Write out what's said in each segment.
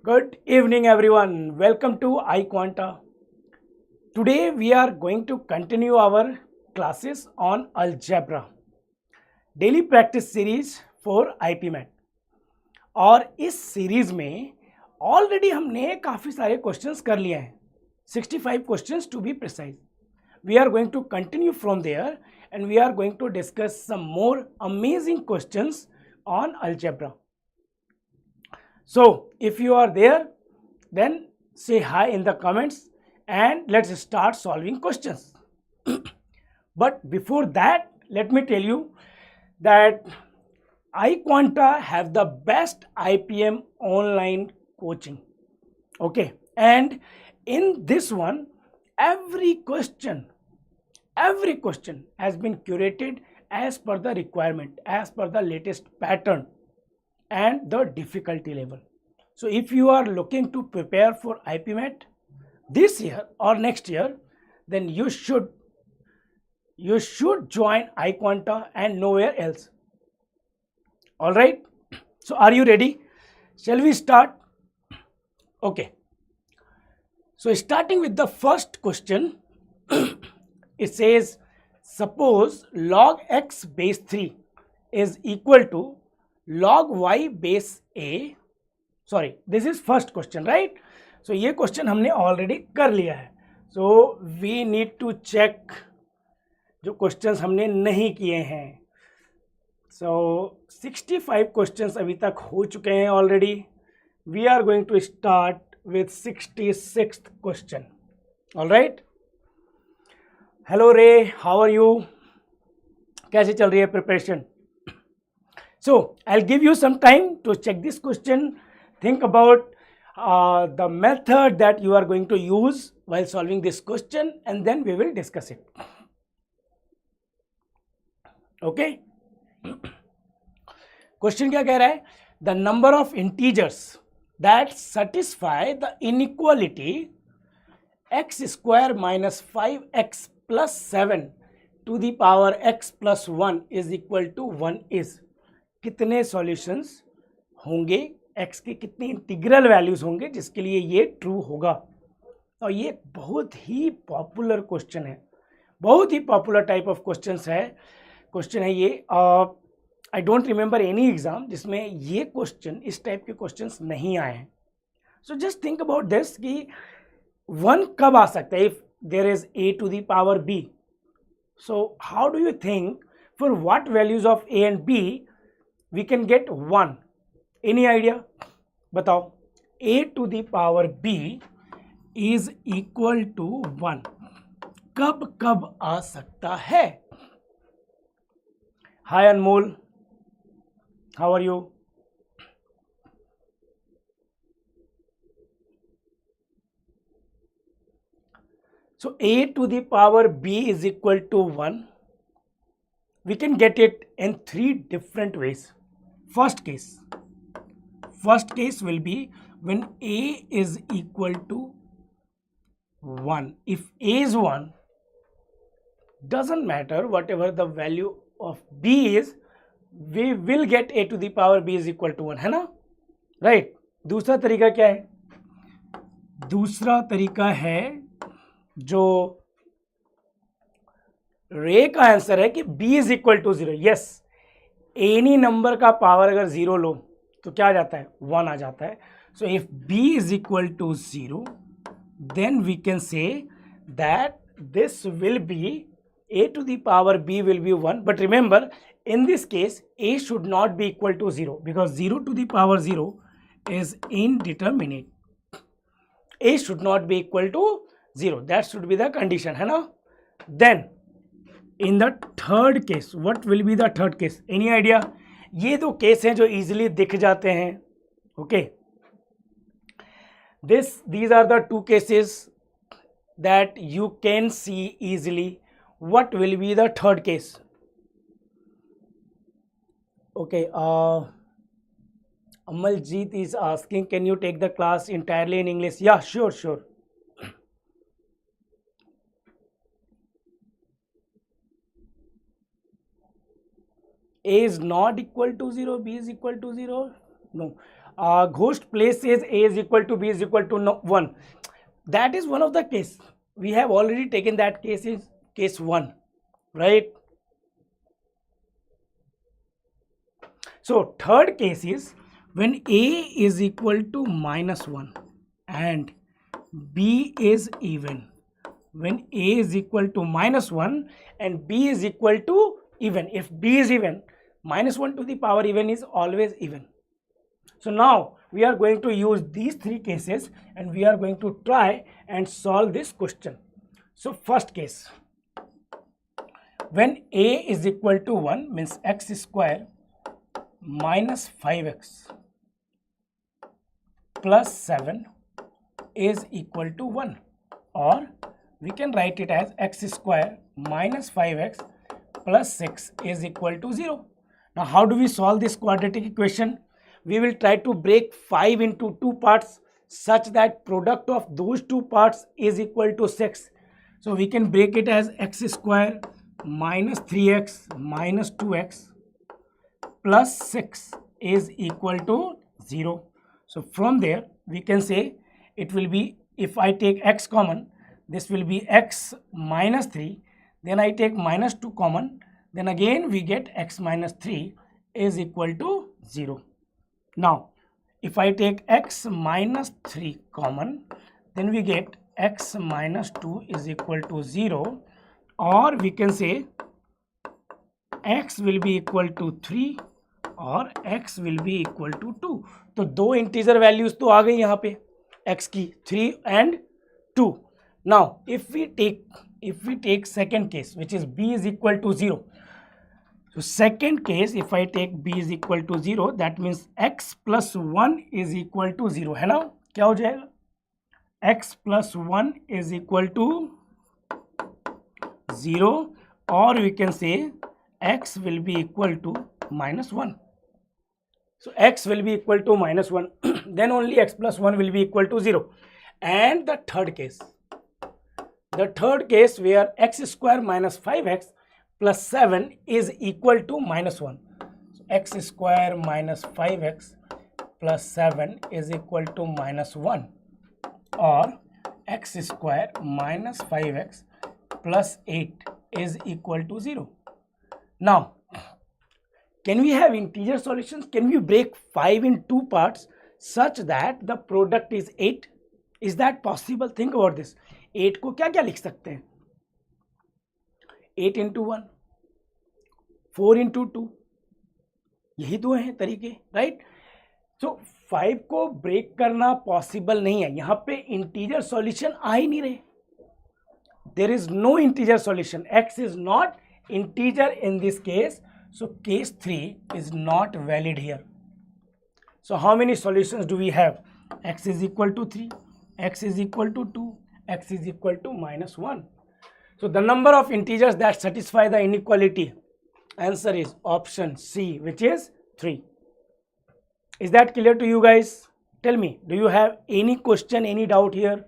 Good evening everyone. Welcome to iQuanta. Today we are going to continue our classes on Algebra. Daily practice series for IPMAT. और इस series में already हमने काफ़ी सारे questions कर लिए हैं 65 questions to be precise. We are going to continue from there and we are going to discuss some more amazing questions on algebra. So if you are there, then say hi in the comments and let's start solving questions. But before that, let me tell you that iQuanta have the best IPM online coaching. Okay, and in this one, every question has been curated as per the requirement, as per the latest pattern and the difficulty level. So if you are looking to prepare for IPMAT this year or next year, then you should join iQuanta and nowhere else. All right, so are you ready? Shall we start? Okay, so starting with the first question, it says suppose log x base 3 is equal to log y base a. Sorry, this is first question, right? So ये question हमने already कर लिया है. So we need to check जो questions हमने नहीं किए हैं. So 65 क्वेश्चंस अभी तक हो चुके हैं already. We are going to start with 66th question. All right? Hello Ray, how are you? कैसे चल रही है preparation? So I'll give you some time to check this question. Think about the method that you are going to use while solving this question and then we will discuss it. Okay? Question क्या कह रहा है? The number of integers that satisfy the inequality x square minus 5x plus 7 to the power x plus 1 is equal to 1 is. कितने solutions होंगे, x के कितने integral values होंगे जिसके लिए ये ट्रू होगा. और ये बहुत ही पॉपुलर क्वेश्चन है, बहुत ही पॉपुलर टाइप ऑफ क्वेश्चन है ये. I don't remember any exam जिसमें ये क्वेश्चन, इस टाइप के क्वेश्चंस नहीं आए हैं. So just think about this कि 1 कब आ सकता है if there is a to the power b. So how do you think for what values of a and b we can get 1? Any idea? बताओ. a to the power b is equal to 1 कब आ सकता है? Hi Anmol, how are you? So a to the power b is equal to 1. We can get it in 3 different ways. First case will be when a is equal to 1. If a is 1, doesn't matter whatever the value of b is, we will get a to the power b is equal to 1, है ना? Right. दूसरा तरीका क्या है? दूसरा तरीका है जो रे का आंसर है कि b is equal to 0. Yes, any number का पावर अगर 0 लो तो क्या आ जाता है? 1 आ जाता है. So if b is equal to 0, then we can say that this will be a to the power b will be 1. But remember, in this case a should not be equal to 0 because 0 to the power 0 is indeterminate. A should not be equal to 0. That should be the condition, है ना? Then in the third case, what will be the third case? Any idea? ये दो case हैं जो easily दिख जाते हैं. Okay, these are the two cases that you can see easily. What will be the third case? Okay, Amaljeet is asking, can you take the class entirely in English? Yeah, sure. A is not equal to 0, b is equal to 0. No, Ghost place says A is equal to B is equal to 1. That is one of the case. We have already taken that case is case 1, right? So third case is when A is equal to -1 and B is even. When A is equal to -1 and B is equal to even. If B is even, -1 to the power even is always even. So now we are going to use these three cases and we are going to try and solve this question. So first case, when A is equal to 1 means x square minus 5x plus 7 is equal to 1, or we can write it as x square minus 5x plus 6 is equal to 0. Now how do we solve this quadratic equation? We will try to break 5 into 2 parts such that product of those 2 parts is equal to 6. So we can break it as x square minus 3x minus 2x plus 6 is equal to 0. So from there we can say it will be, if I take x common, this will be x minus 3, then I take minus 2 common, then again we get x minus 3 is equal to 0. Now if I take x minus 3 common, then we get x minus 2 is equal to 0, or we can say x will be equal to 3 और x will be equal to 2. तो दो integer values तो आ गई यहाँ पे x की 3 and 2. Now if we take second case which is b is equal to 0. So second case, if I take b is equal to 0, that means x plus 1 is equal to 0, है ना? क्या हो जाएगा? x plus 1 is equal to 0, or we can say x will be equal to minus 1. So x will be equal to minus 1, then only x plus 1 will be equal to 0. And the third case where x square minus 5x plus 7 is equal to minus 1. So x square minus 5x plus 7 is equal to minus 1, or x square minus 5x plus 8 is equal to 0. Now can we have integer solutions? Can we break 5 in 2 parts such that the product is 8? Is that possible? Think about this. 8 को क्या क्या लिख सकते हैं? 8 into 1, 4 into 2, यही दो हैं तरीके, राइट? सो 5 को ब्रेक करना पॉसिबल नहीं है. यहाँ पे इंटीजर सॉल्यूशन आ ही नहीं रहे. There is no integer solution. X is not integer in this case. So case 3 is not valid here. So how many solutions do we have? X is equal to 3, x is equal to 2, x is equal to minus 1. So the number of integers that satisfy the inequality, answer is option C, which is 3. Is that clear to you guys? Tell me, do you have any question, any doubt here?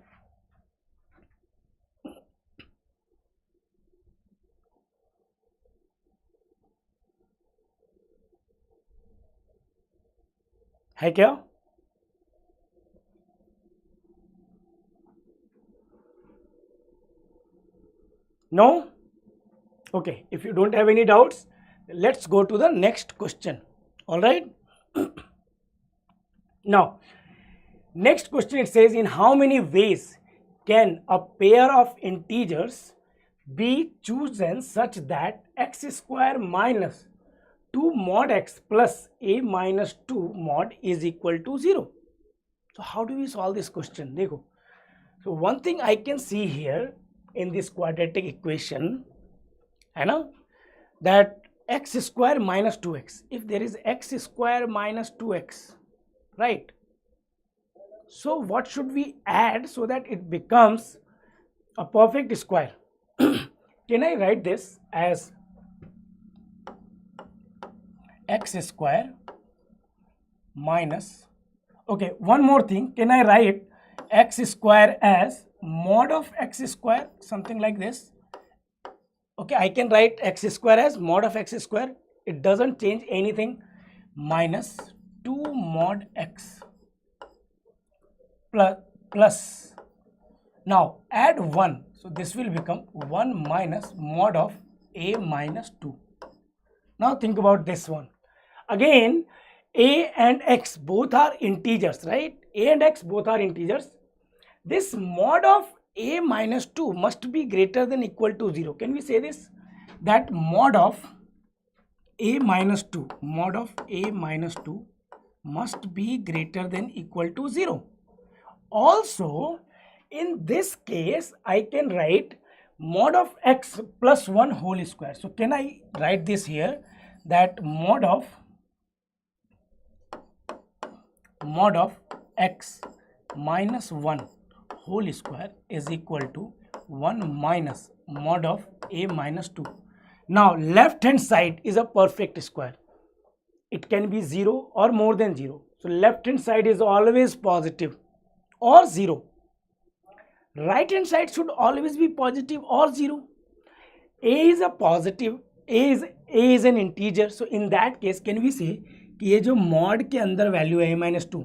है क्या? No? Okay, if you don't have any doubts, let's go to the next question. All right? Now, next question, it says, in how many ways can a pair of integers be chosen such that x square minus 2 mod x plus a minus 2 mod is equal to 0? So how do we solve this question? देखो, so one thing I can see here in this quadratic equation, है ना, that x square minus 2x, if there is x square minus 2x, right? So what should we add so that it becomes a perfect square? Can I write this as x square minus, okay, one more thing, can I write x square as mod of x square, something like this? Okay, I can write x square as mod of x square, it doesn't change anything, minus 2 mod x plus now add 1, so this will become 1 minus mod of a minus 2. Now think about this one. Again, a and x both are integers, right? A and x both are integers. This mod of a minus 2 must be greater than equal to 0. Can we say this? That mod of a minus 2 must be greater than equal to 0. Also, in this case, I can write mod of x plus 1 whole square. So, can I write this here, that mod of x minus 1 whole square is equal to 1 minus mod of a minus 2. Now, left hand side is a perfect square. It can be 0 or more than 0. So, left hand side is always positive or 0. Right hand side should always be positive or 0. A is a positive, A is an integer. So, in that case, can we say कि ये जो mod के अंदर value है a minus 2,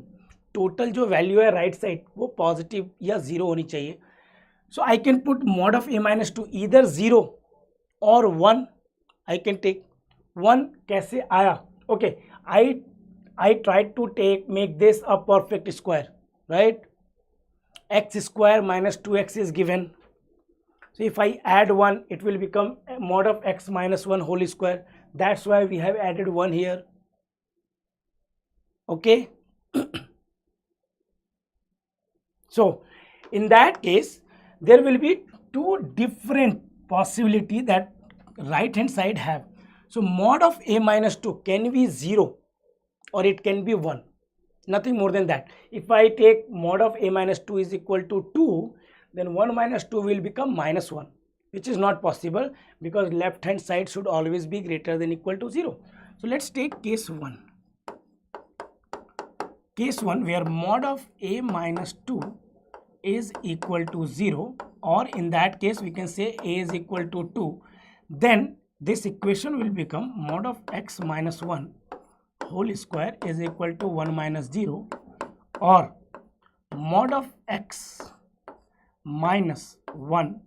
total जो value है right side वो positive या 0 होनी चाहिए. So, I can put mod of a minus 2 either 0 or 1. I can take 1. कैसे आया? Okay, I tried to make this a perfect square, right? X square minus 2x is given. So if I add 1, it will become mod of x minus 1 whole square. That's why we have added 1 here. Okay. So in that case, there will be two different possibility that right hand side have. So mod of a minus 2 can be 0 or it can be 1. Nothing more than that. If I take mod of a minus 2 is equal to 2, then 1 minus 2 will become minus 1, which is not possible because left hand side should always be greater than equal to 0. So let's take case 1. Case 1 where mod of a minus 2 is equal to 0, or in that case we can say a is equal to 2. Then this equation will become mod of x minus 1 whole square is equal to 1 minus 0, or mod of x minus 1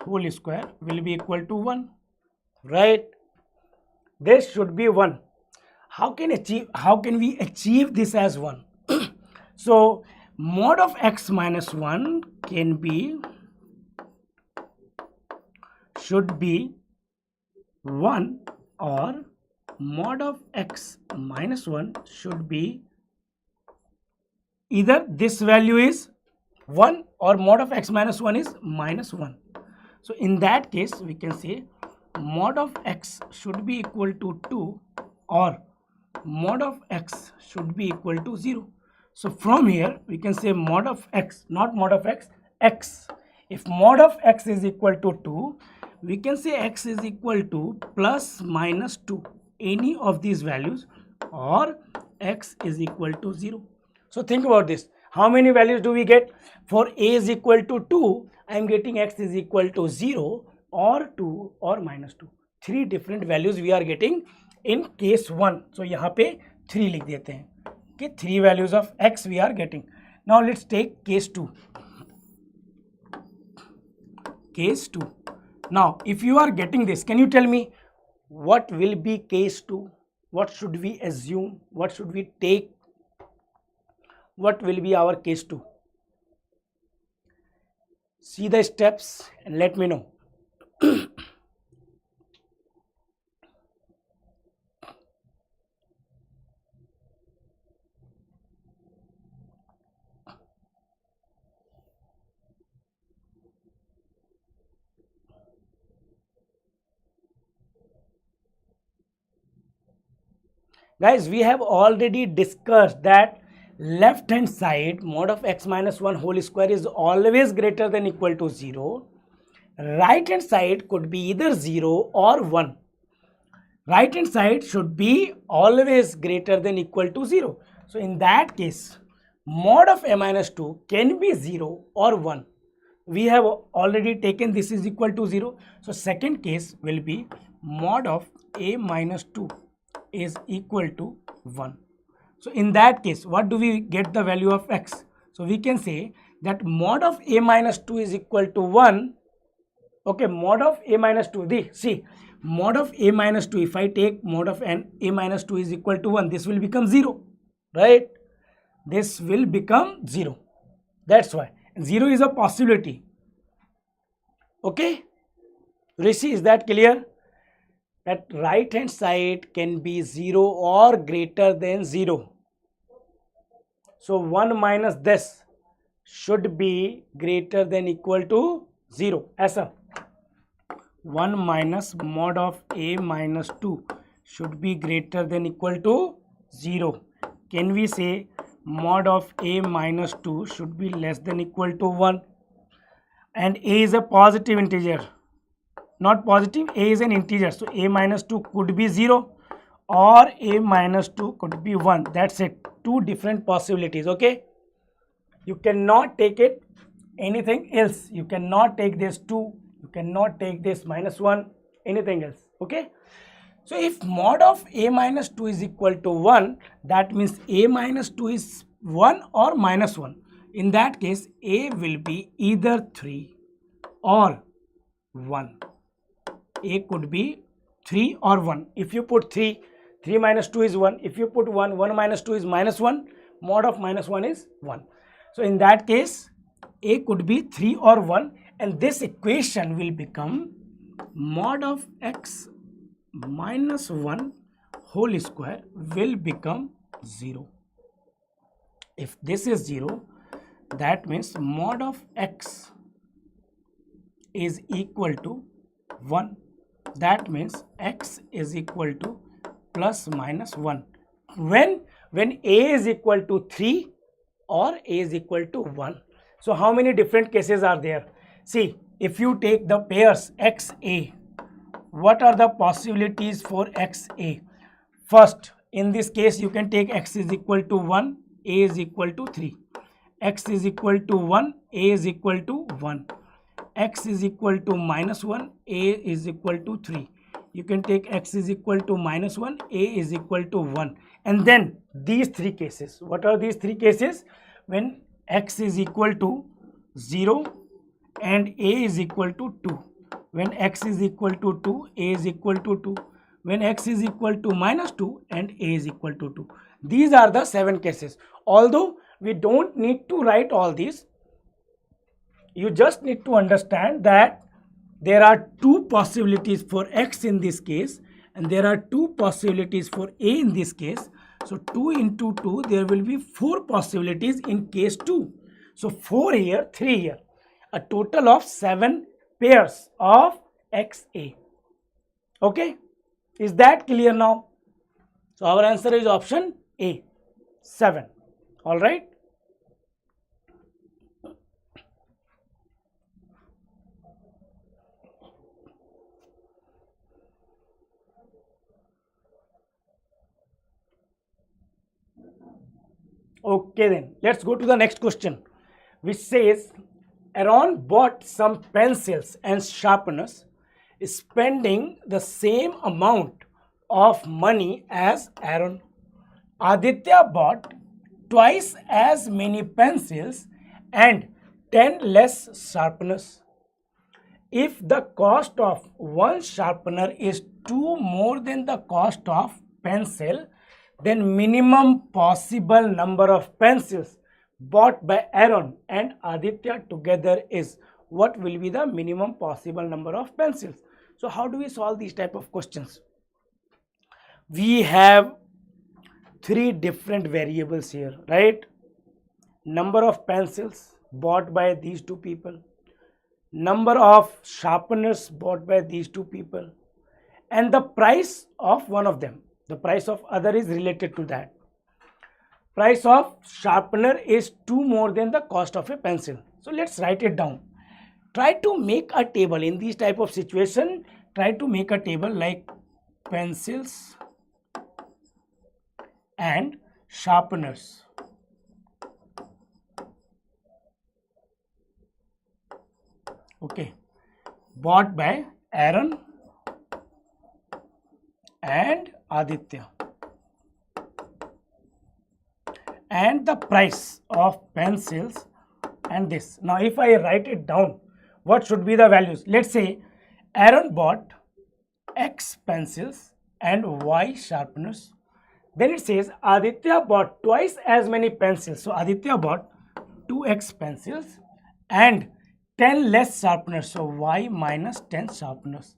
whole square will be equal to 1, right? This should be 1. How can we achieve this as 1? So mod of x minus 1 should be 1, or mod of x minus 1 should be either this value is 1 or mod of x minus 1 is minus 1. So in that case we can say mod of x should be equal to 2 or mod of x should be equal to 0. So from here we can say mod of x, not mod of x, x. If mod of x is equal to 2, we can say x is equal to plus minus 2, any of these values, or x is equal to 0. So think about this. How many values do we get? For a is equal to 2, I am getting x is equal to 0 or 2 or minus 2. 3 different values we are getting in case 1. So यहाँ पे 3 लिख देते हैं कि 3 values of x we are getting. Now let's take case 2. Case 2. Now if you are getting this, can you tell me what will be case 2? What should we assume? What should we take? What will be our case 2? See the steps and let me know. Guys, we have already discussed that left hand side mod of x minus 1 whole square is always greater than equal to 0. Right hand side could be either 0 or 1. Right hand side should be always greater than equal to 0. So in that case, mod of a minus 2 can be 0 or 1. We have already taken this is equal to 0. So second case will be mod of a minus 2 is equal to 1. So in that case, what do we get the value of x? So we can say that mod of a minus 2 is equal to 1. Okay, mod of a minus 2, see, mod of a minus 2, if I take mod of a minus 2 is equal to 1, this will become 0, right? This will become 0. That's why 0 is a possibility. Okay, Rishi, is that clear? That right hand side can be 0 or greater than 0. So 1 minus this should be greater than equal to 0. ऐसा 1 minus mod of a minus 2 should be greater than equal to 0. Can we say mod of a minus 2 should be less than equal to 1? And a is a positive integer. Not positive, a is an integer. So a minus 2 could be 0 or a minus 2 could be 1. That's it. Two different possibilities. Okay. You cannot take it anything else. You cannot take this 2. You cannot take this minus 1. Anything else. Okay. So if mod of a minus 2 is equal to 1, that means a minus 2 is 1 or minus 1. In that case, a will be either 3 or 1. A could be 3 or 1. If you put 3, 3 minus 2 is 1. If you put 1, 1 minus 2 is minus 1. Mod of minus 1 is 1. So in that case, a could be 3 or 1, and this equation will become mod of x minus 1 whole square will become 0. If this is 0, that means mod of x is equal to 1. That means x is equal to plus minus 1. When a is equal to 3 or a is equal to 1. So how many different cases are there? See, if you take the pairs xa, what are the possibilities for xa? First, in this case, you can take x is equal to 1, a is equal to 3. X is equal to 1, a is equal to 1. X is equal to minus 1, a is equal to 3. You can take x is equal to minus 1, a is equal to 1. And then these three cases. What are these three cases? When x is equal to 0 and a is equal to 2. When x is equal to 2, a is equal to 2. When x is equal to minus 2 and a is equal to 2. These are the 7 cases. Although we don't need to write all these, you just need to understand that there are 2 possibilities for x in this case and there are 2 possibilities for a in this case. So 2 into 2, there will be 4 possibilities in case 2. So 4 here, 3 here. A total of 7 pairs of xa. Okay, is that clear now? So our answer is option A, 7. All right. Okay, then let's go to the next question, which says Aaron bought some pencils and sharpeners, spending the same amount of money as Aaron. Aditya bought twice as many pencils and 10 less sharpeners. If the cost of one sharpener is 2 more than the cost of pencil, then minimum possible number of pencils bought by Aaron and Aditya together is, what will be the minimum possible number of pencils? So how do we solve these type of questions? We have 3 different variables here, right? Number of pencils bought by these 2 people, number of sharpeners bought by these 2 people, and the price of one of them. The price of other is related to that. Price of sharpener is 2 more than the cost of a pencil. So let's write it down. Try to make a table in these type of situation. Try to make a table like pencils and sharpeners. Okay, bought by Aaron and Aditya and the price of pencils and this. Now if I write it down, what should be the values? Let's say Aaron bought X pencils and Y sharpeners. Then it says Aditya bought twice as many pencils. So Aditya bought 2x pencils and 10 less sharpeners. So Y minus 10 sharpeners.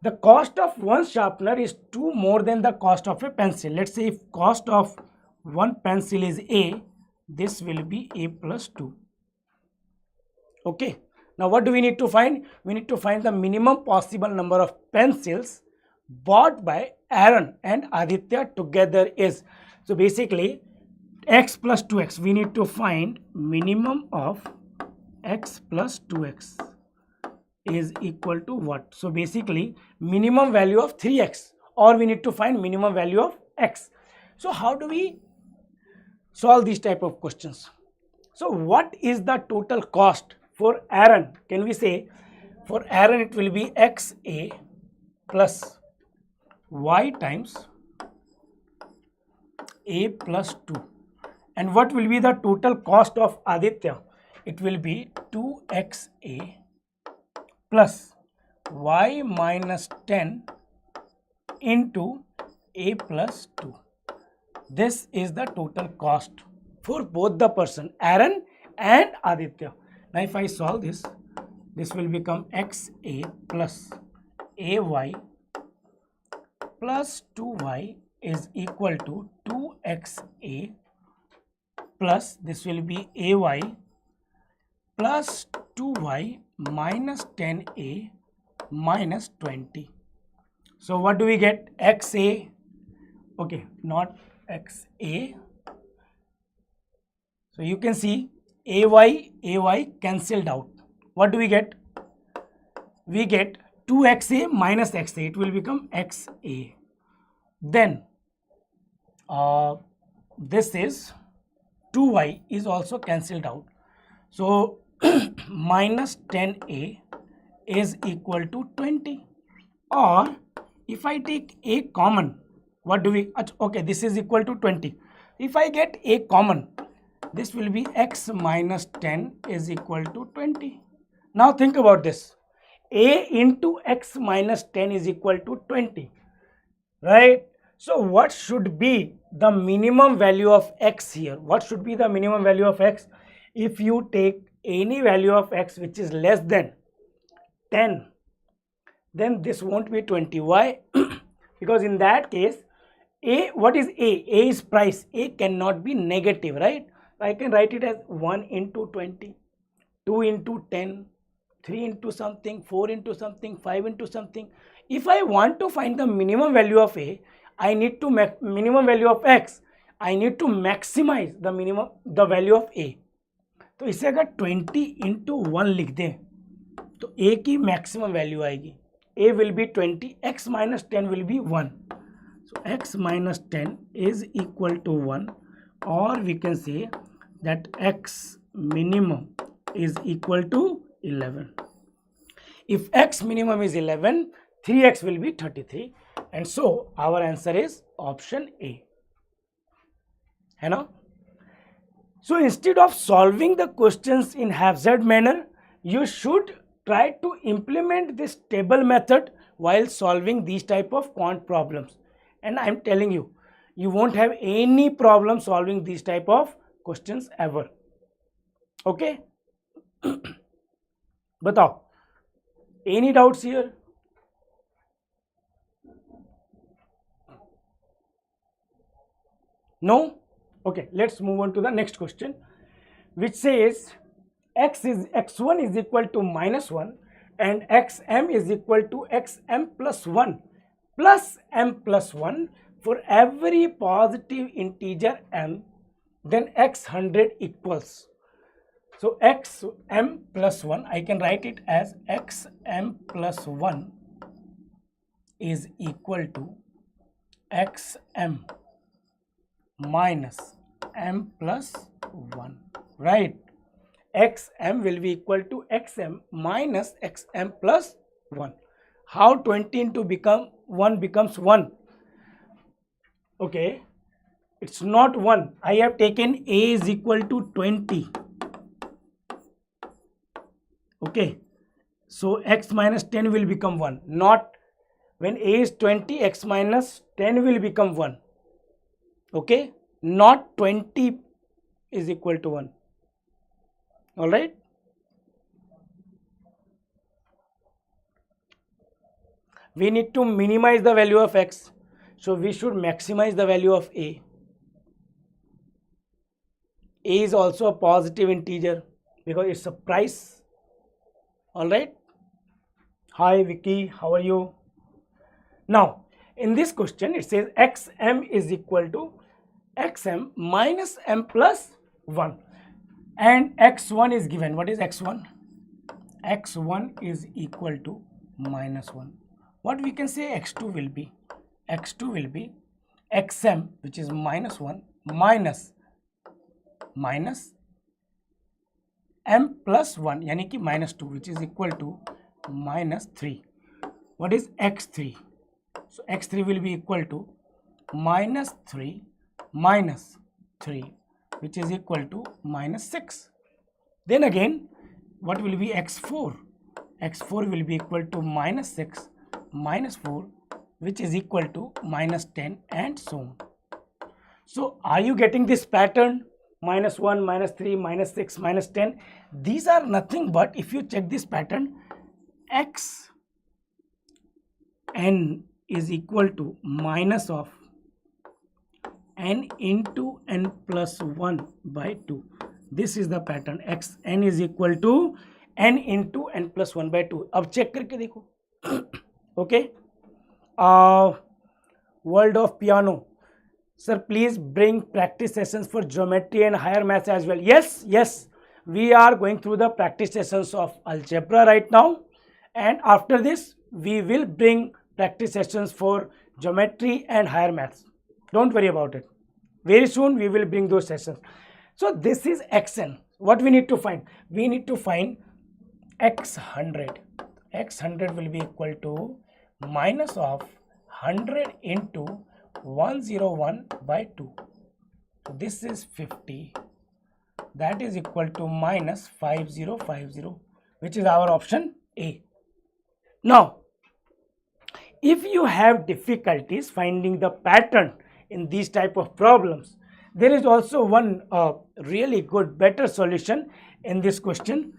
The cost of one sharpener is 2 more than the cost of a pencil. Let's say if cost of one pencil is A, this will be A plus 2. Okay. Now what do we need to find? We need to find the minimum possible number of pencils bought by Aaron and Aditya together is. So basically x plus 2x, we need to find minimum of x plus 2x is equal to what? So basically minimum value of 3x, or we need to find minimum value of x. So how do we solve these type of questions? So what is the total cost for Aaron? Can we say for Aaron it will be xa plus y times a plus 2. And what will be the total cost of Aditya? It will be 2xa plus y minus 10 into a plus 2. This is the total cost for both the person, Aaron and Aditya. Now if I solve this, this will become xa plus ay plus 2y is equal to 2xa plus this will be ay plus 2y minus 10a minus 20. So what do we get? xa, okay, not xa. So you can see ay cancelled out. What do we get? We get 2xa minus xa. It will become xa. Then this is 2y is also cancelled out. So minus 10a is equal to 20. Or if I take a common, what do we? Okay, this is equal to 20. If I get a common, this will be x minus 10 is equal to 20. Now think about this. A into x minus 10 is equal to 20, right? So what should be the minimum value of x here? What should be the minimum value of x? If you take any value of x which is less than 10, then this won't be 20. Why? Because in that case, a, what is a? A is price. A cannot be negative, right? I can write it as 1 into 20, 2 into 10, 3 into something, 4 into something, 5 into something. If I want to find the minimum value of a, I need to minimum value of x, I need to maximize the value of a. तो इसे अगर 20 into 1 लिख दें तो a की maximum value आएगी. a will be 20, x minus 10 will be 1. So x minus 10 is equal to 1, or we can say that x minimum is equal to 11. If x minimum is 11, 3x will be 33, and so our answer is option A. है ना? So instead of solving the questions in haphazard manner, you should try to implement this table method while solving these type of quant problems. And I am telling you, you won't have any problem solving these type of questions ever. Okay? बताओ, any doubts here? No? Okay, let's move on to the next question, which says x1 is equal to minus 1 and xm is equal to xm plus 1 plus m plus 1 for every positive integer m, then x100 equals. So xm plus 1, I can write it as xm plus 1 is equal to xm minus m plus 1, right? Xm will be equal to xm minus xm plus 1. How 20 into 1 becomes 1? Okay, it's not 1. I have taken a is equal to 20. Okay, so x minus 10 will become 1. Not when a is 20, x minus 10 will become 1. Okay, not 20 is equal to 1. All right. We need to minimize the value of x. So we should maximize the value of a. A is also a positive integer because it's a price. All right. Hi Vicky, how are you? Now in this question it says xm is equal to xm minus m plus 1 and x1 is given. What is x1? X1 is equal to minus 1. What we can say x2 will be? X2 will be xm, which is minus 1, minus m plus 1, yani ki minus 2, which is equal to minus 3. What is x3? So x3 will be equal to minus 3 minus 3, which is equal to minus 6. Then again, what will be x4? X4 will be equal to minus 6 minus 4, which is equal to minus 10, and so on. So are you getting this pattern? Minus 1, minus 3, minus 6, minus 10. These are nothing but, if you check this pattern, x n is equal to minus of n into n plus 1 by 2. This is the pattern. x n is equal to n into n plus 1 by 2. अब check करके देखो. Okay. World of piano. Sir, please bring practice sessions for geometry and higher maths as well. Yes. We are going through the practice sessions of algebra right now. And after this, we will bring practice sessions for geometry and higher maths. Don't worry about it. Very soon, we will bring those sessions. So this is xn. What we need to find? We need to find x100. x100 will be equal to minus of 100 into 101 by 2. So this is 50. That is equal to minus 5050, which is our option A. Now, if you have difficulties finding the pattern in these type of problems, there is also one really good, better solution in this question.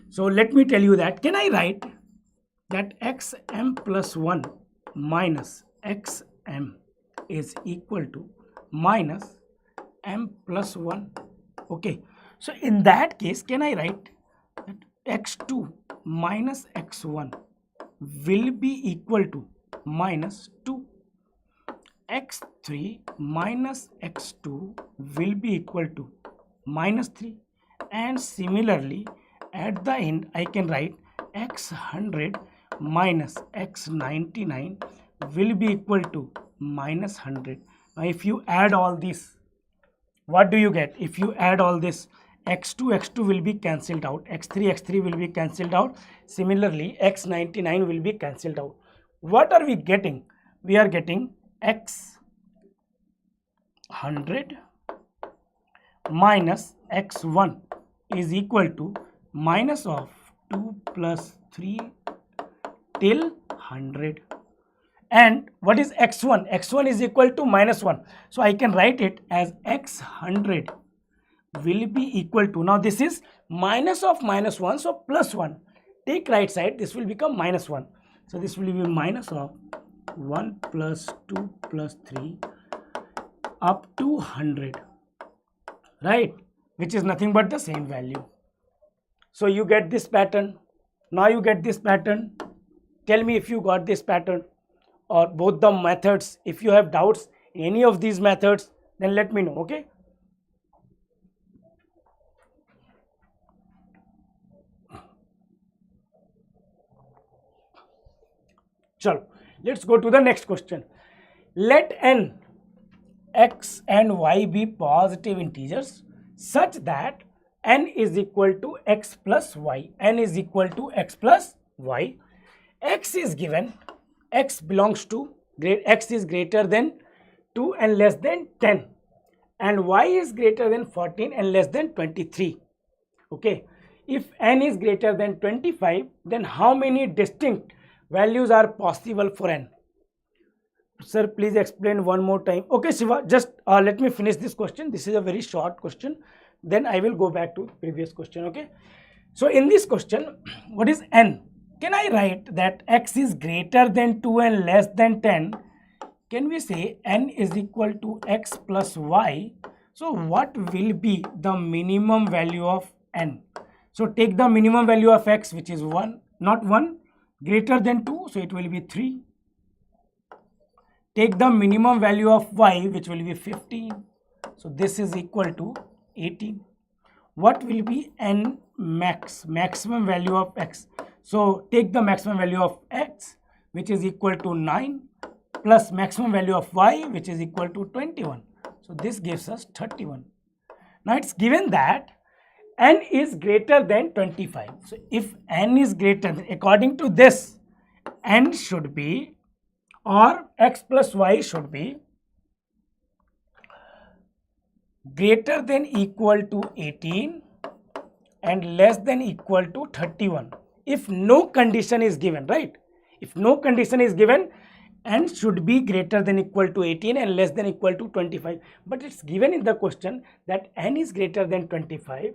So let me tell you that. Can I write that xm plus 1 minus xm is equal to minus m plus 1? Okay. So in that case, can I write that x2 minus x1 will be equal to minus 2? x3 minus x2 will be equal to minus 3. And similarly, at the end, I can write x100 minus x99 will be equal to minus 100. Now, if you add all this, what do you get? If you add all this, x2 will be cancelled out, x3 will be cancelled out. Similarly, x99 will be cancelled out. What are we getting? We are getting x100 minus x1 is equal to minus of 2 plus 3 till 100. And what is x1? x1 is equal to minus 1. So I can write it as x100 will be equal to, now this is minus of minus 1, so plus 1. Take right side, this will become minus 1. So this will be minus of 1 plus 2 plus 3 up to 100, right? Which is nothing but the same value. So you get this pattern. Now you get this pattern. Tell me if you got this pattern or both the methods. If you have doubts in any of these methods, then let me know, okay? Chalo, let's go to the next question. Let n, x and y be positive integers such that n is equal to x plus y. N is equal to x plus y. X is given, x belongs to, x is greater than 2 and less than 10, and y is greater than 14 and less than 23. Okay, if n is greater than 25, then how many distinct values are possible for n? Sir, please explain one more time. Okay, Shiva, just let me finish this question. This is a very short question. Then I will go back to previous question. Okay. So in this question, what is n? Can I write that x is greater than 2 and less than 10? Can we say n is equal to x plus y? So what will be the minimum value of n? So take the minimum value of x, which is 1, not 1, greater than 2, so it will be 3. Take the minimum value of y, which will be 15. So this is equal to 18. What will be n max, maximum value of x? So take the maximum value of x, which is equal to 9, plus maximum value of y, which is equal to 21. So this gives us 31. Now it's given that n is greater than 25. So if n is greater than, according to this, n should be, or x plus y should be greater than equal to 18 and less than equal to 31. If no condition is given, right? If no condition is given, n should be greater than equal to 18 and less than equal to 25. But it's given in the question that n is greater than 25.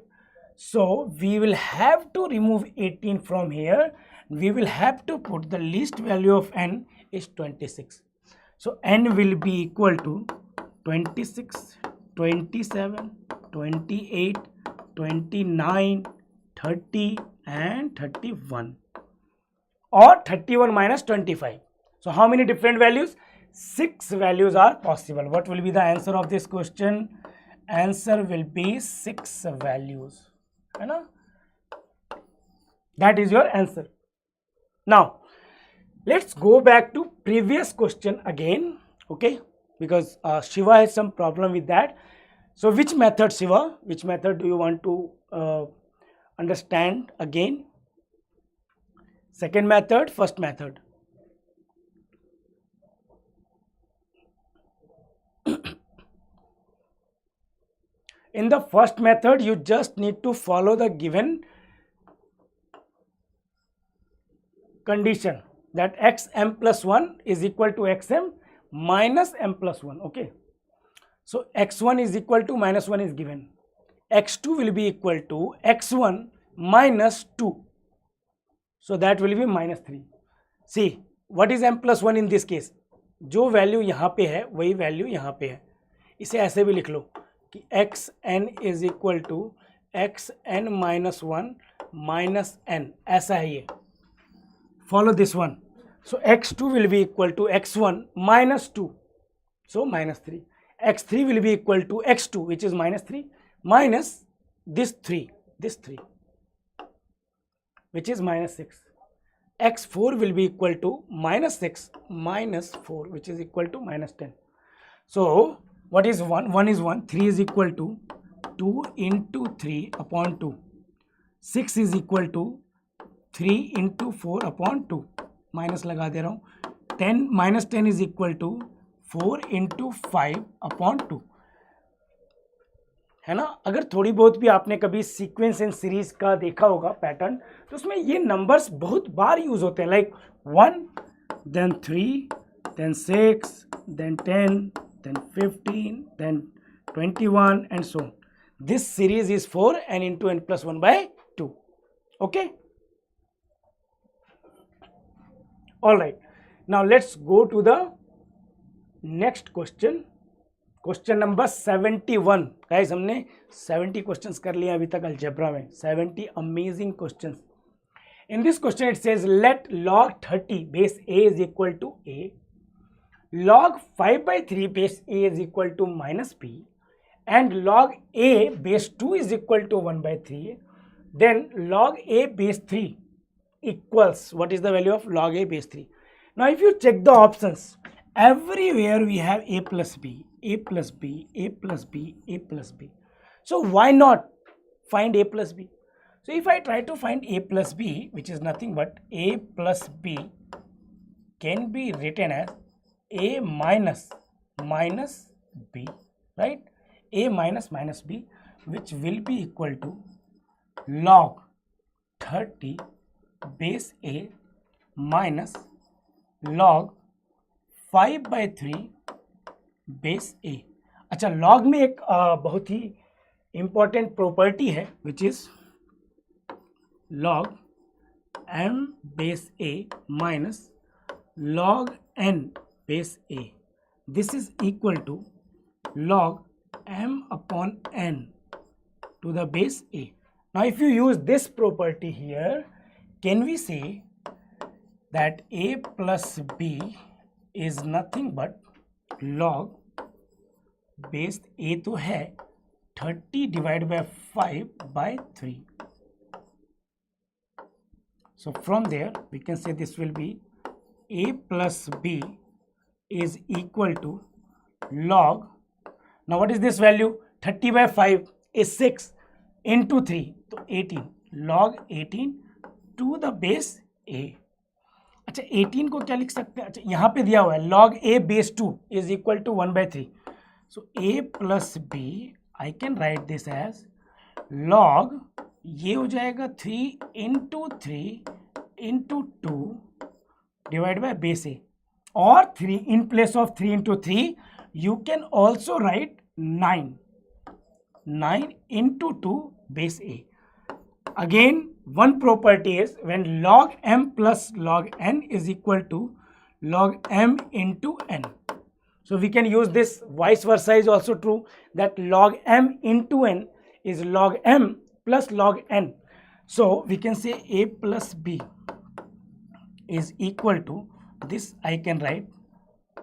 So we will have to remove 18 from here. We will have to put the least value of n is 26. So n will be equal to 26, 27, 28, 29, 30 and 31, or 31 minus 25. So how many different values? 6 values are possible. What will be the answer of this question? Answer will be 6 values. That is your answer. Now let's go back to previous question again, okay, because Shiva has some problem with that. So which method, Shiva, which method do you want to understand again? Second method, first method? In the first method, you just need to follow the given condition that xm plus 1 is equal to xm minus m plus 1. Okay. So x1 is equal to minus 1 is given. x2 will be equal to x1 minus 2. So that will be minus 3. See, what is m plus 1 in this case? जो value यहाँ पे है वही value यहाँ पे है. इसे ऐसे भी लिख लो कि x n is equal to x n minus 1 minus n, ऐसा है ये. Follow this one. So x2 will be equal to x1 minus 2, so minus 3. x3 will be equal to x2, which is minus 3, minus this 3, which is minus 6. x4 will be equal to minus 6 minus 4, which is equal to minus 10. So what is 1? 1 is 1. 3 is equal to 2 into 3 upon 2. 6 is equal to 3 into 4 upon 2. Minus लगा दे रहा हूँ. 10 minus 10 is equal to 4 into 5 upon 2. है ना. अगर थोड़ी बहुत भी आपने कभी सीक्वेंस एंड सीरीज का देखा होगा पैटर्न, तो उसमें ये नंबर्स बहुत बार यूज होते हैं, like 1 then 3 then 6 then 10 then 15 then 21 and so on. This series is 4 n into n plus 1 by 2. Okay. All right, now let's go to the next question. Question number 71. Guys, हमने 70 questions कर लिए अभी तक algebra में. 70 amazing questions. In this question it says let log 30 base a is equal to a, log 5 by 3 base a is equal to minus b, and log a base 2 is equal to 1 by 3. Then log a base 3 equals, what is the value of log a base 3? Now if you check the options, everywhere we have a plus b, a plus b, a plus b, a plus b. So why not find a plus b? So if I try to find a plus b, which is nothing but a plus b can be written as a minus minus b, right? A minus b, which will be equal to log 30 base a minus log 5/3 base ए. अच्छा, log में एक बहुत ही important property है which is log m base A minus log n base a. This is equal to log m upon n to the base a. Now if you use this property here, can we say that a plus b is nothing but log base a तो है 30 divided by 5/3. So from there we can say this will be a plus b is equal to log, now what is this value, 30/5 is 6 into 3 तो 18, log 18 to the base a. अच्छा 18 को क्या लिख सकते हैं, अच्छा यहाँ पे दिया हुआ है log a base 2 is equal to 1/3. So a plus b I can write this as log, ये हो जाएगा 3 into 3 into 2 divided by base a, or 3 in place of 3 into 3 you can also write 9 into 2 base a. Again one property is when log m plus log n is equal to log m into n. So we can use this, vice versa is also true, that log m into n is log m plus log n. So we can say a plus b is equal to this, I can write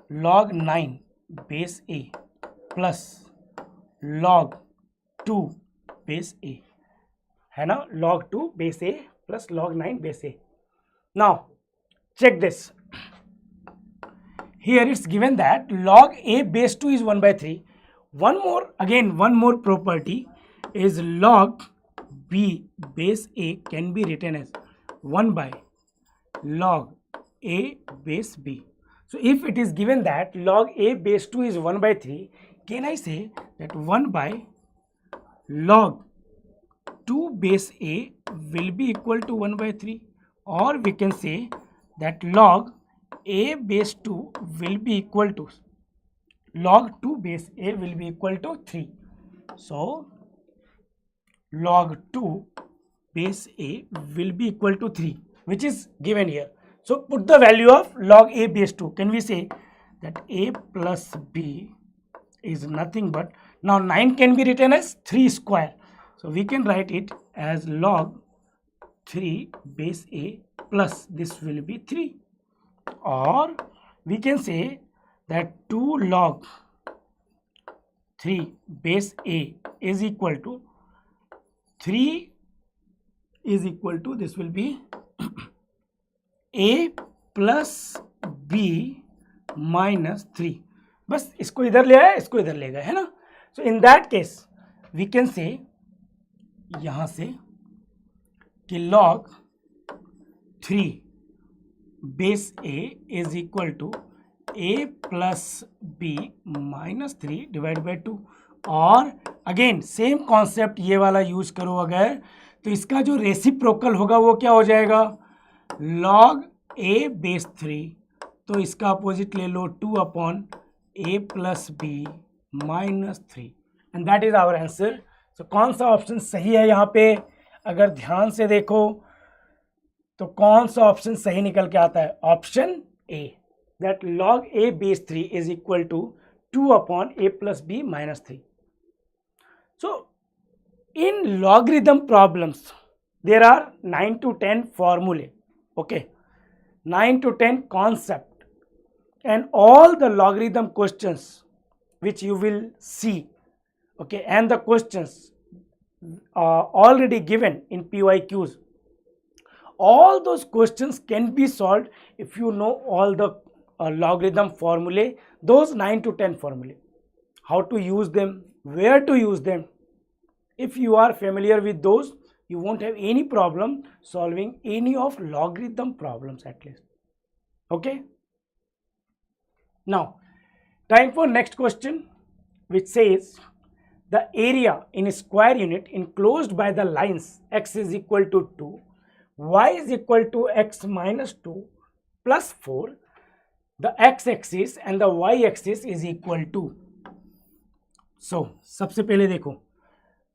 log 9 base a plus log 2 base a, है ना, log 2 base a plus log 9 base a. Now check this. Here it's given that log a base 2 is 1/3. One more property is log b base a can be written as 1 by log a base b. So if it is given that log a base 2 is 1/3, can I say that 1 by log 2 base a will be equal to 1/3, or we can say that log a base 2 will be equal to log 2 base a will be equal to 3. So log 2 base a will be equal to 3, which is given here. So put the value of log a base 2. Can we say that a plus b is nothing but, now 9 can be written as 3 square. So we can write it as log 3 base a plus this will be 3. Or we can say that 2 log 3 base a is equal to 3 is equal to, this will be a plus b minus 3. बस इसको इधर ले आए, इसको इधर ले गए, है ना. So in that case we can say यहाँ से कि log 3 base a is equal to a plus b minus 3 divided by 2. और अगेन सेम कॉन्सेप्ट ये वाला यूज करो अगर, तो इसका जो रेसिप्रोकल होगा वो क्या हो जाएगा, log a base 3, तो इसका अपोजिट ले लो 2 upon a plus b minus 3, and that is our answer. तो कौन सा ऑप्शन सही है यहाँ पे, अगर ध्यान से देखो तो कौन सा ऑप्शन सही निकल के आता है, option A, that log a base 3 is equal to 2 upon a plus b minus 3. So in logarithm problems there are 9 to 10 formulae, okay, 9 to 10 concept, and all the logarithm questions which you will see, okay, and the questions already given in PYQs, all those questions can be solved if you know all the logarithm formulae, those 9 to 10 formulae, how to use them, where to use them. If you are familiar with those, you won't have any problem solving any of logarithm problems at least, okay. Now Time for next question, which says the area in a square unit enclosed by the lines x is equal to 2, y is equal to x minus 2 plus 4, the x-axis and the y-axis is equal to. So, सबसे पहले देखो,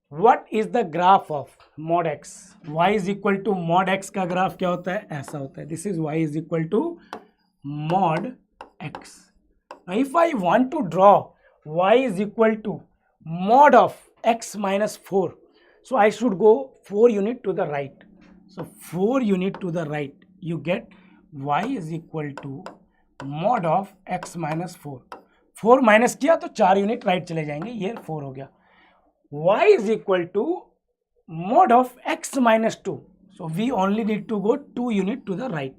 what is the graph of mod x? Y is equal to mod x का graph क्या होता है? ऐसा होता है. This is y is equal to mod x. Now, if I want to draw y is equal to mod of x minus 4, so I should go 4 unit to the right. So 4 unit to the right, you get y is equal to mod of x minus 4. 4 minus किया तो 4 unit right चले जाएंगे, ये 4 हो गया. y is equal to mod of x minus 2. So we only need to go 2 unit to the right.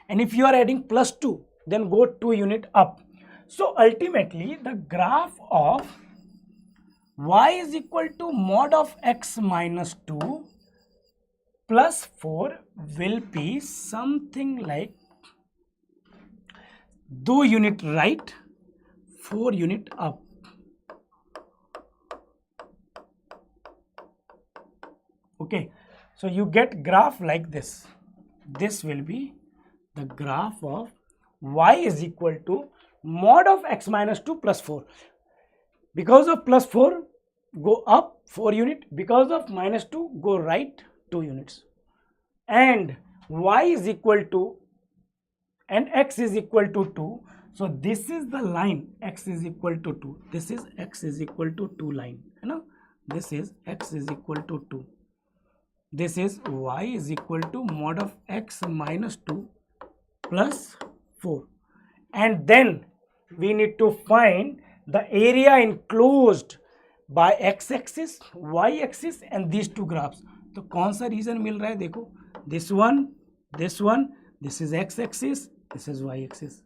And if you are adding plus 2, then go 2 unit up. So ultimately the graph of y is equal to mod of x minus 2 plus 4 will be something like 2 unit right, 4 unit up. Okay, so you get graph like this. This will be the graph of y is equal to mod of x minus 2 plus 4. Because of plus 4, go up 4 unit. Because of minus 2, go right 2 units. And y is equal to, and x is equal to 2. So this is the line x is equal to 2. This is x is equal to 2 line. You know, this is x is equal to 2. This is y is equal to mod of x minus 2 plus 4. And then we need to find the area enclosed by x-axis, y-axis and these two graphs. तो कौन सा reason मिल रहा है देखो, this one, this is x-axis, this is y-axis.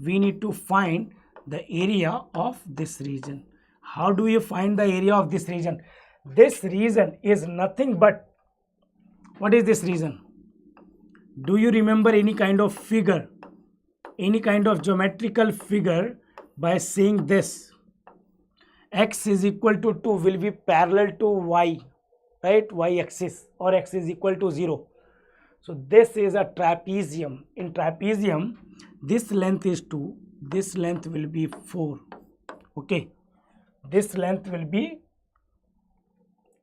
We need to find the area of this region. How do you find the area of this region? This region is nothing but, what is this region? Do you remember any kind of figure, any kind of geometrical figure by saying this? X is equal to 2 will be parallel to y, right? Y-axis, or x is equal to 0. So this is a trapezium. In trapezium, this length is 2, this length will be 4. Okay, this length will be,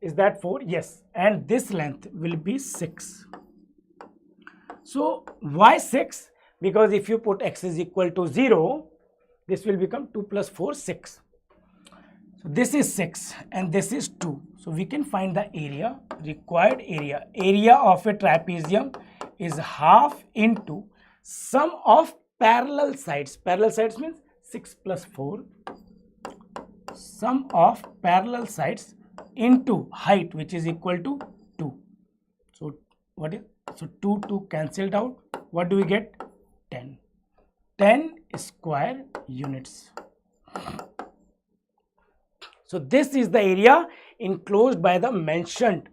is that 4? Yes. And this length will be 6. So why 6? Because if you put x is equal to 0, this will become 2 plus 4, 6. So this is 6 and this is 2. So we can find the area, required area. Area of a trapezium is half into sum of parallel sides. Parallel sides means 6 plus 4. Sum of parallel sides into height, which is equal to 2. So what is, so 2 cancelled out. What do we get? 10. 10 square units. So this is the area enclosed by the mentioned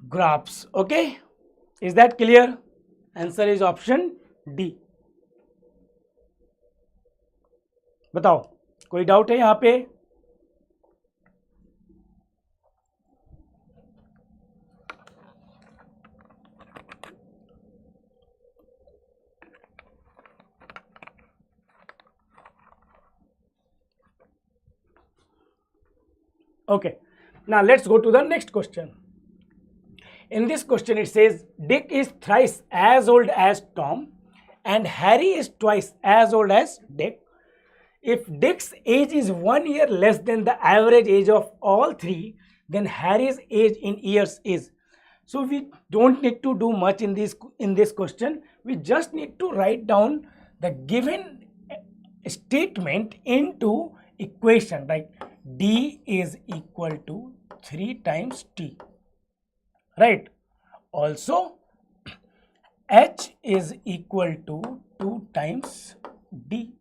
graphs. Okay, is that clear? Answer is option D. बताओ, कोई doubt है यहाँ पे? Okay, now let's go to the next question. In this question it says Dick is thrice as old as Tom and Harry is twice as old as Dick. If Dick's age is 1 year less than the average age of all three, then Harry's age in years is. So we don't need to do much in this question. We just need to write down the given statement into equation, right? D is equal to 3 times T, right? Also, H is equal to 2 times D,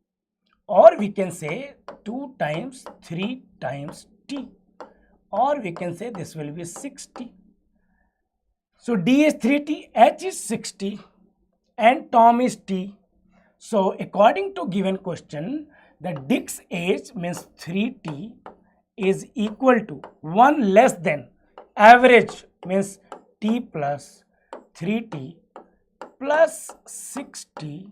or we can say 2 times 3 times T, or we can say this will be 6T. So D is 3T, H is 6T and Tom is T. So according to given question, the Dick's age means 3t is equal to 1 less than average means t plus 3t plus 6t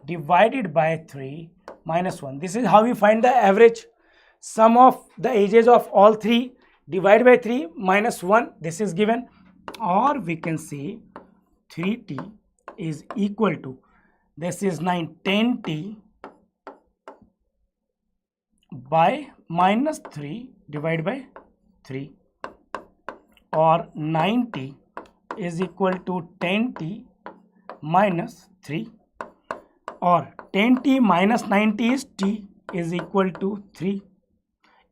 divided by 3 minus 1. This is how we find the average. Sum of the ages of all three divided by 3 minus 1. This is given. Or we can say 3t is equal to, this is 9, 10t by minus 3 divided by 3, or 9t is equal to 10t minus 3, or 10t minus 9t is t is equal to 3.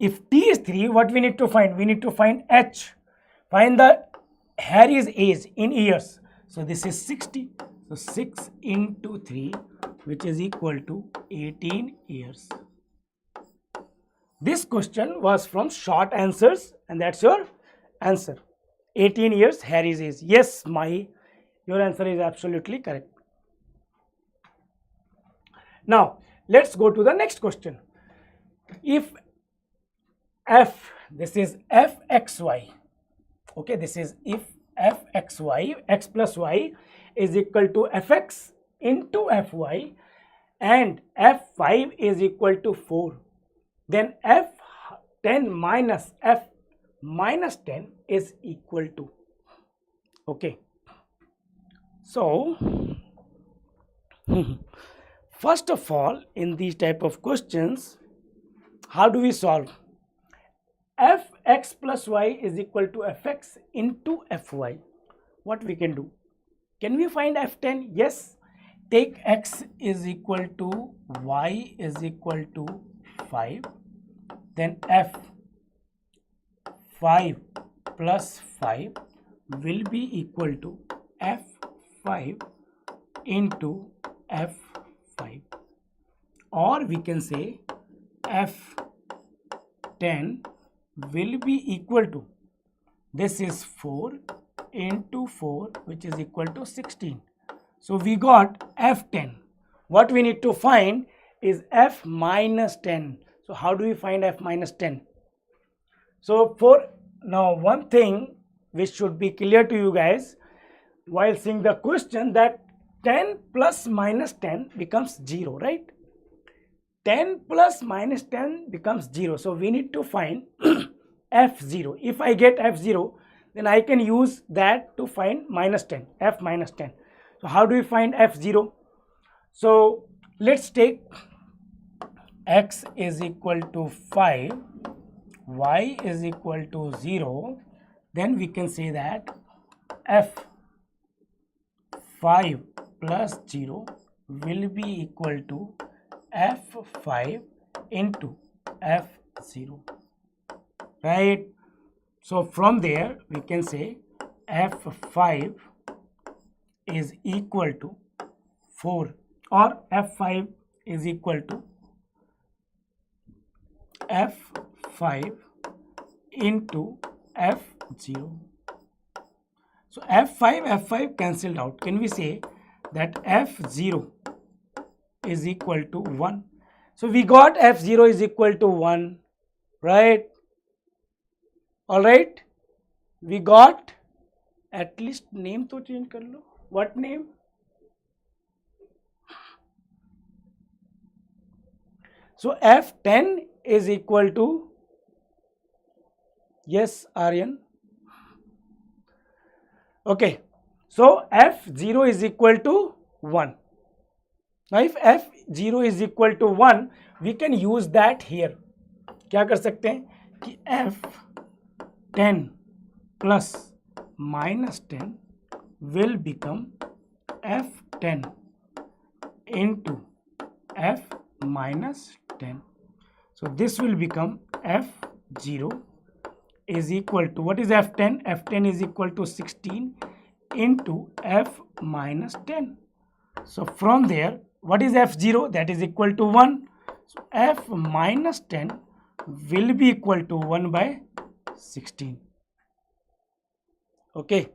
If t is 3, what we need to find? We need to find h. Find the Harry's age in years. So this is 60. So 6 into 3, which is equal to 18 years. This question was from short answers, and that's your answer. 18 years Harry's age. Yes, your answer is absolutely correct. Now let's go to the next question. If f, this is fxy, okay, this is if fxy, x plus y is equal to fx into fy, and f5 is equal to 4, then f10 minus f minus 10 is equal to, okay. So first of all, in these type of questions, how do we solve? Fx plus y is equal to fx into fy. What we can do? Can we find f10? Yes. Take x is equal to y is equal to 5. Then f5 plus 5 will be equal to f5 into f5. Or we can say f10 will be equal to, this is 4 into 4, which is equal to 16. So we got f10. What we need to find is f minus 10. So how do we find f minus 10? So for now, one thing which should be clear to you guys while seeing the question, that 10 plus minus 10 becomes 0, right? 10 plus minus 10 becomes 0. So we need to find f0. If I get f0, then I can use that to find minus 10, f minus 10. So how do we find f0? So let's take x is equal to 5, y is equal to 0. Then we can say that f5 plus 0 will be equal to f5 into f0, right? So from there we can say f5 is equal to 4, or f5 is equal to f5 into f0. So f5 cancelled out. Can we say that f0 is equal to 1? So we got f0 is equal to 1, right? All right, we got, at least name to change kar lo. What name? So f10 is equal to, yes, Aryan. Okay, so f0 is equal to 1. Now if f0 is equal to 1, we can use that here. क्या कर सकते हैं कि f10 plus minus 10 will become f10 into f minus 10. So this will become f0 is equal to, what is f10? f10 is equal to 16 into f minus 10. So from there, what is f0? That is equal to 1. So f minus 10 will be equal to 1 by 16. Okay.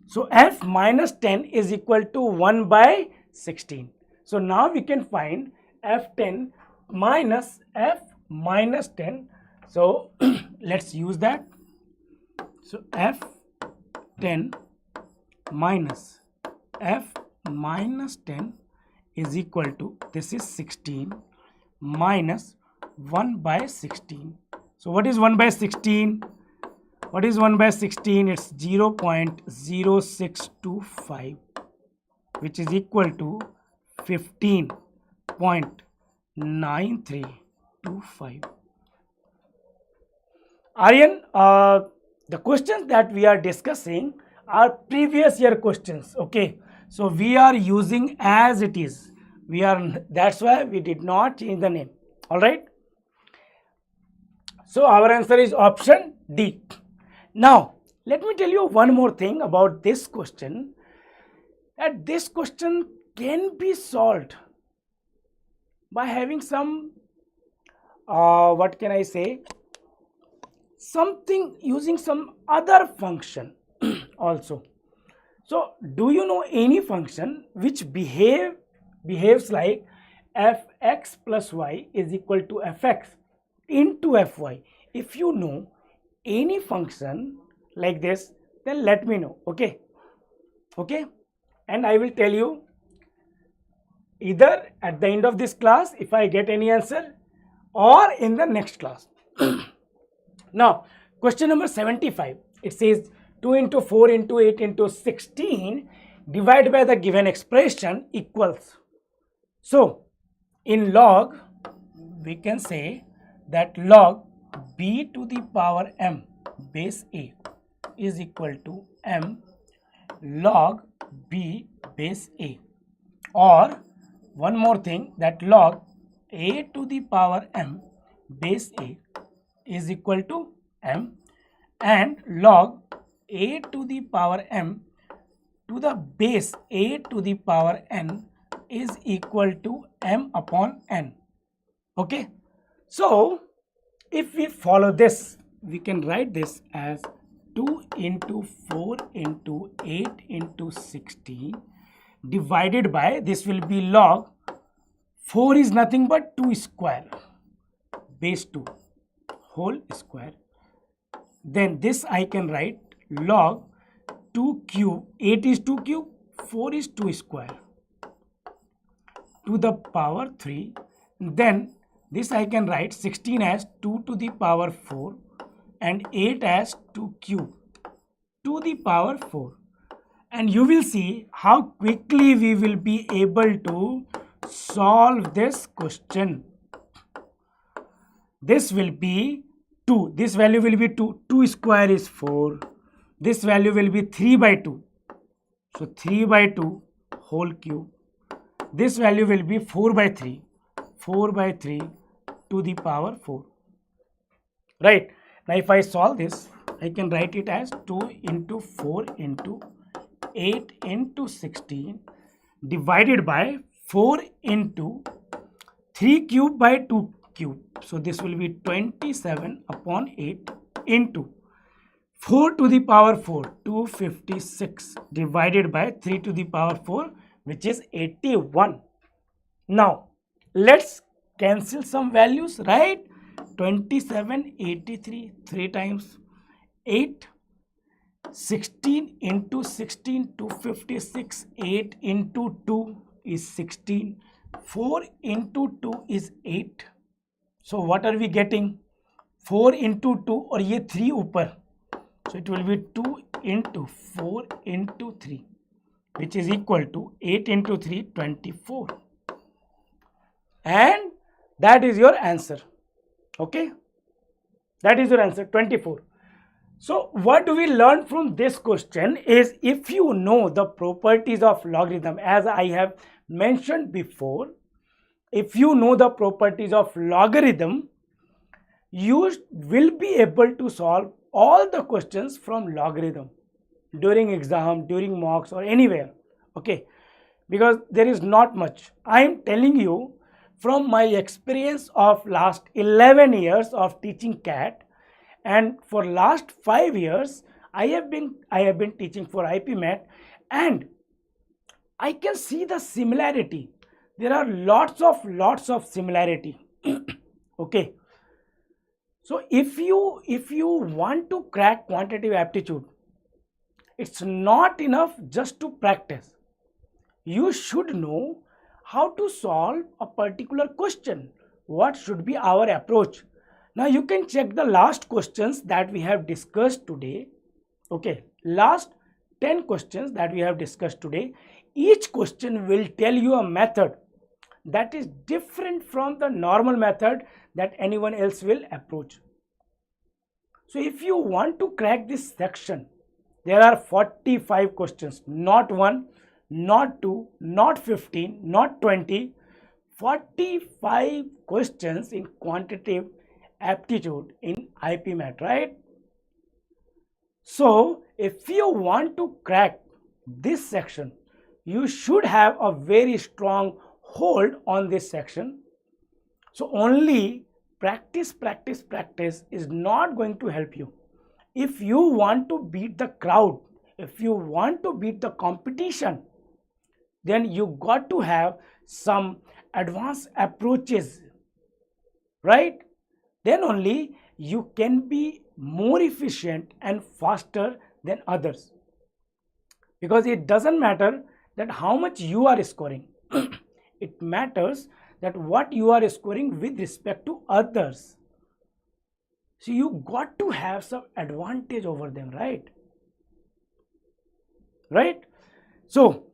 So f minus 10 is equal to 1 by 16. So now we can find f10 minus f minus 10. So let's use that. So f10 minus f minus 10 is equal to, this is 16 minus 1 by 16. So what is 1 by 16? What is 1 by 16? It's 0.0625, which is equal to 15.9325. Aryan, the questions that we are discussing are previous year questions. Okay, so we are using as it is. That's why we did not change the name. All right. So our answer is option D. Now, let me tell you one more thing about this question. That this question can be solved by having some, what can I say, something using some other function also. So, do you know any function which behaves like fx plus y is equal to fx into fy? If you know any function like this, then let me know. Okay, and I will tell you either at the end of this class if I get any answer, or in the next class. Now question number 75, it says 2 into 4 into 8 into 16 divided by the given expression equals. So in log we can say that log b to the power m base a is equal to m log b base a, or one more thing, that log a to the power m base a is equal to m, and log a to the power m to the base a to the power n is equal to m upon n. Okay, so if we follow this, we can write this as 2 into 4 into 8 into 16 divided by, this will be log 4 is nothing but 2 square base 2 whole square. Then this I can write log 2 cube, 8 is 2 cube, 4 is 2 square to the power 3. Then this I can write 16 as 2 to the power 4 and 8 as 2 cube to the power 4. And you will see how quickly we will be able to solve this question. This will be 2, this value will be 2, 2 square is 4, this value will be 3 by 2, so 3 by 2 whole cube, this value will be 4 by 3, 4 by 3 to the power 4. Right, now if I solve this, I can write it as 2 into 4 into 8 into 16 divided by 4 into 3 cube by 2 cube. So this will be 27 upon 8 into 4 to the power 4, 256 divided by 3 to the power 4, which is 81. Now let's cancel some values, right? 27, 83, 3 times 8, 16 into 16, 256, 8 into 2 is 16, 4 into 2 is 8. So what are we getting? 4 into 2, or ye 3 upar. So it will be 2 into 4 into 3, which is equal to 8 into 3, 24. And that is your answer. Okay, that is your answer, 24. So what do we learn from this question is, if you know the properties of logarithm, as I have mentioned before, if you know the properties of logarithm, you will be able to solve all the questions from logarithm during exam, during mocks, or anywhere. Okay, because there is not much. I am telling you from my experience of last 11 years of teaching CAT, and for last 5 years I have been teaching for IPMAT, and I can see the similarity. There are lots of similarity. Okay. So if you want to crack quantitative aptitude, it's not enough just to practice. You should know how to solve a particular question. What should be our approach? Now you can check the last questions that we have discussed today. Okay, last 10 questions that we have discussed today. Each question will tell you a method that is different from the normal method that anyone else will approach. So if you want to crack this section, there are 45 questions, not 1, not 2, not 15, not 20, 45 questions in quantitative aptitude in IPMAT, right? So if you want to crack this section, you should have a very strong hold on this section. So only practice is not going to help you. If you want to beat the crowd, if you want to beat the competition, then you got to have some advanced approaches, right? Then only you can be more efficient and faster than others. Because it doesn't matter that how much you are scoring. It matters that what you are scoring with respect to others. So you got to have some advantage over them, right? Right? So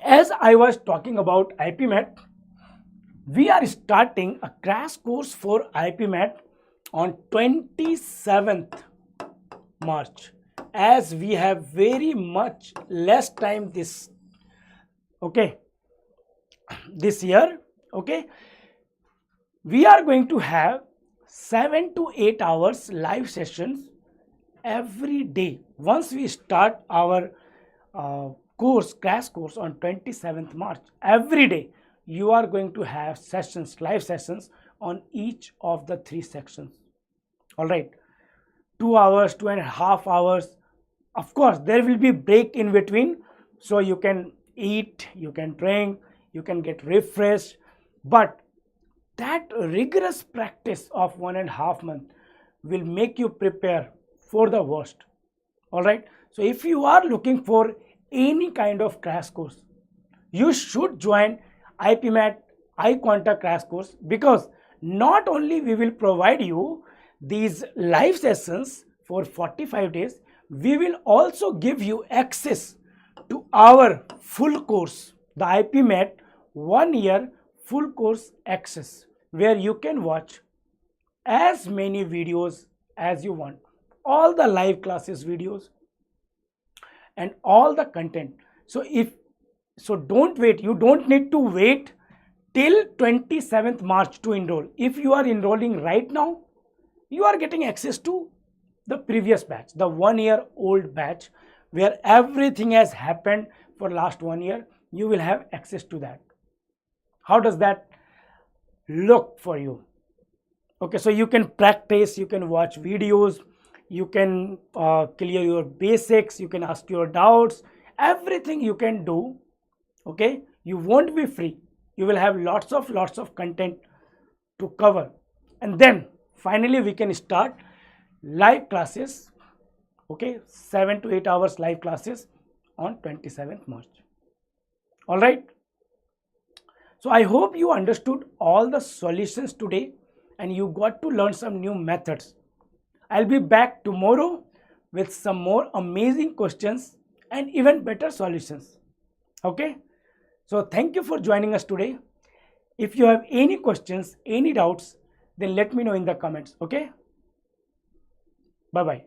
as I was talking about IPMAT, we are starting a crash course for IPMAT on 27th March, as we have very much less time this year. Okay, we are going to have 7 to 8 hours live sessions every day. Once we start our crash course on 27th March, every day you are going to have sessions, live sessions on each of the 3 sections. All right, 2 hours, 2.5 hours. Of course, there will be break in between, so you can eat, you can drink, you can get refreshed. But that rigorous practice of 1.5 months will make you prepare for the worst. All right. So if you are looking for any kind of crash course, you should join IPMAT iQuanta crash course, because not only we will provide you these live sessions for 45 days, we will also give you access to our full course, the IPMAT 1 year full course access, where you can watch as many videos as you want, all the live classes videos and all the content. So don't wait. You don't need to wait till 27th March to enroll. If you are enrolling right now, you are getting access to the previous batch, the 1 year old batch, where everything has happened for last 1 year. You will have access to that. How does that look for you? Okay, so you can practice, you can watch videos, you can clear your basics, you can ask your doubts, everything you can do. Okay, you won't be free. You will have lots of content to cover, and then finally we can start live classes. Okay, 7 to 8 hours live classes on 27th March. All right. So I hope you understood all the solutions today and you got to learn some new methods. I'll be back tomorrow with some more amazing questions and even better solutions. Okay. So thank you for joining us today. If you have any questions, any doubts, then let me know in the comments. Okay. Bye-bye.